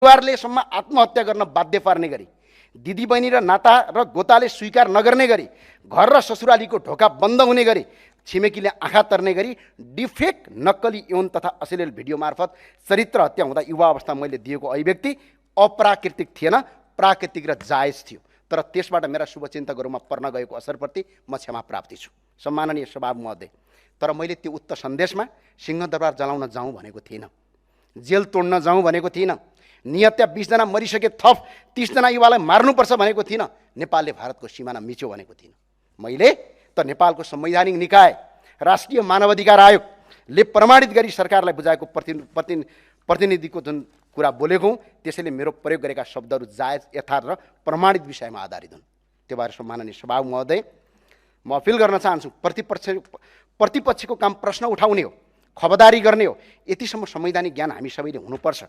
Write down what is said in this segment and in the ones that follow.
परिवारलेसम्म आत्महत्या गर्न बाध्य पार्ने गरी, दिदीबहिनी र नाता र गोताले स्वीकार नगर्ने गरी, घर र ससुरालीको ढोका बन्द हुने गरी, छिमेकीले आँखा तर्ने गरी डिफेक्ट नक्कली यौन तथा अश्लील भिडियो मार्फत चरित्र हत्या हुँदा युवा अवस्था मैले दिएको अभिव्यक्ति अप्राकृतिक थिएन, प्राकृतिक र जायज थियो। तर त्यसबाट मेरा शुभचिन्तकहरूमा पर्न गएको असरप्रति म क्षमा प्राप्ति छु। सम्माननीय सभा महोदय, तर मैले त्यो उक्त सन्देशमा सिंहदरबार जलाउन जाउँ भनेको थिइनँ, जेल तोड्न जाउँ भनेको थिइनँ, निहत्या 20 जना मरिसके थप 30 जना युवालाई मार्नुपर्छ भनेको थिइनँ, नेपालले भारतको सिमाना मिच्यो भनेको थिइनँ। मैले त नेपालको संवैधानिक निकाय राष्ट्रिय मानवाधिकार आयोगले प्रमाणित गरी सरकारलाई बुझाएको प्रतिनिधिको जुन कुरा बोलेको हुँ, त्यसैले मेरो प्रयोग गरेका शब्दहरू जायज, यथार्थ र प्रमाणित विषयमा आधारित हुन्। त्यो भएर सम्माननीय सभामुख महोदय, म अपिल गर्न चाहन्छु, प्रतिपक्षको काम प्रश्न उठाउने हो, खबरदारी गर्ने हो। यतिसम्म संवैधानिक ज्ञान हामी सबैले हुनुपर्छ।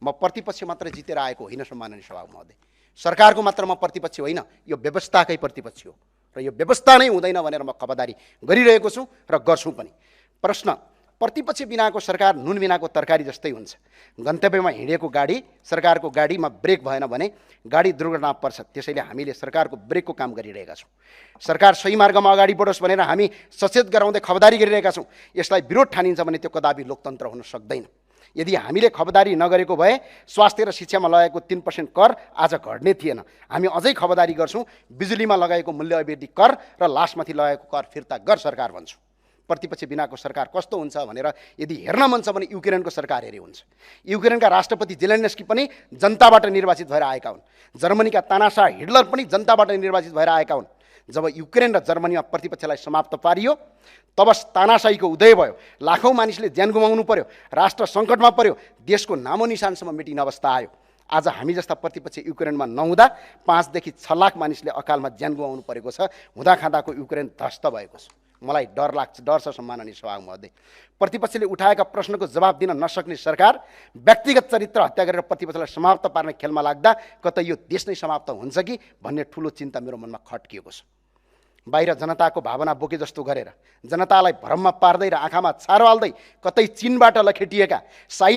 म प्रतिपक्ष मात्र जितेर आएको होइन सम्माननीय सभामुख महोदय, सरकारको मात्र म प्रतिपक्ष होइन, यो व्यवस्थाकै प्रतिपक्ष हो र यो व्यवस्था नै हुँदैन भनेर म खबरदारी गरिरहेको छु र गर्छु पनि। प्रश्न, प्रतिपक्ष बिनाको सरकार नुन बिनाको तरकारी जस्तै हुन्छ। गन्तव्यमा हिँडेको गाडी, सरकारको गाडीमा ब्रेक भएन भने गाडी दुर्घटना पर्छ। त्यसैले हामीले सरकारको ब्रेकको काम गरिरहेका छौँ। सरकार सही मार्गमा अगाडि बढोस् भनेर हामी सचेत गराउँदै खबरदारी गरिरहेका छौँ। यसलाई विरोध ठानिन्छ भने त्यो कदापि लोकतन्त्र हुन सक्दैन। यदि हामीले खबरदारी नगरेको भए स्वास्थ्य र शिक्षामा लगाएको 3% कर आज घट्ने थिएन। हामी अझै खबरदारी गर्छौँ। बिजुलीमा लगाएको मूल्य अवधि कर र लासमाथि लगाएको कर फिर्ता गर सरकार भन्छु। प्रतिपक्ष बिनाको सरकार कस्तो हुन्छ भनेर यदि हेर्न मन छ भने युक्रेनको सरकार हेरे हुन्छ। युक्रेनका राष्ट्रपति जेलेन्स्की पनि जनताबाट निर्वाचित भएर आएका हुन्। जर्मनीका तानाशाह हिटलर पनि जनताबाट निर्वाचित भएर आएका हुन्। जब युक्रेन र जर्मनीमा प्रतिपक्षलाई समाप्त पारियो तब तानाशाहीको उदय भयो। लाखौँ मानिसले ज्यान गुमाउनु पर्यो, राष्ट्र सङ्कटमा पर्यो, देशको नामो निशानसम्म मेटिने अवस्था आयो। आज हामी जस्ता प्रतिपक्ष युक्रेनमा नहुँदा 5 देखि 6 लाख मानिसले अकालमा ज्यान गुमाउनु परेको छ। हुँदाखाँदाको युक्रेन ध्वस्त भएको छ। मलाई डर छ सम्माननीय सभामुख महोदय। प्रतिपक्षले उठाएका प्रश्नको जवाब दिन नसक्ने सरकार व्यक्तिगत चरित्र हत्या गरेर प्रतिपक्षलाई समाप्त पार्ने खेलमा लाग्दा कतै यो देश नै समाप्त हुन्छ कि भन्ने ठुलो चिन्ता मेरो मनमा खट्किएको छ। बाहिर जनताको भावना बोके जस्तो गरेर जनतालाई भ्रममा पार्दै र आँखामा छारो हाल्दै कतै चीनबाट लखेटिएका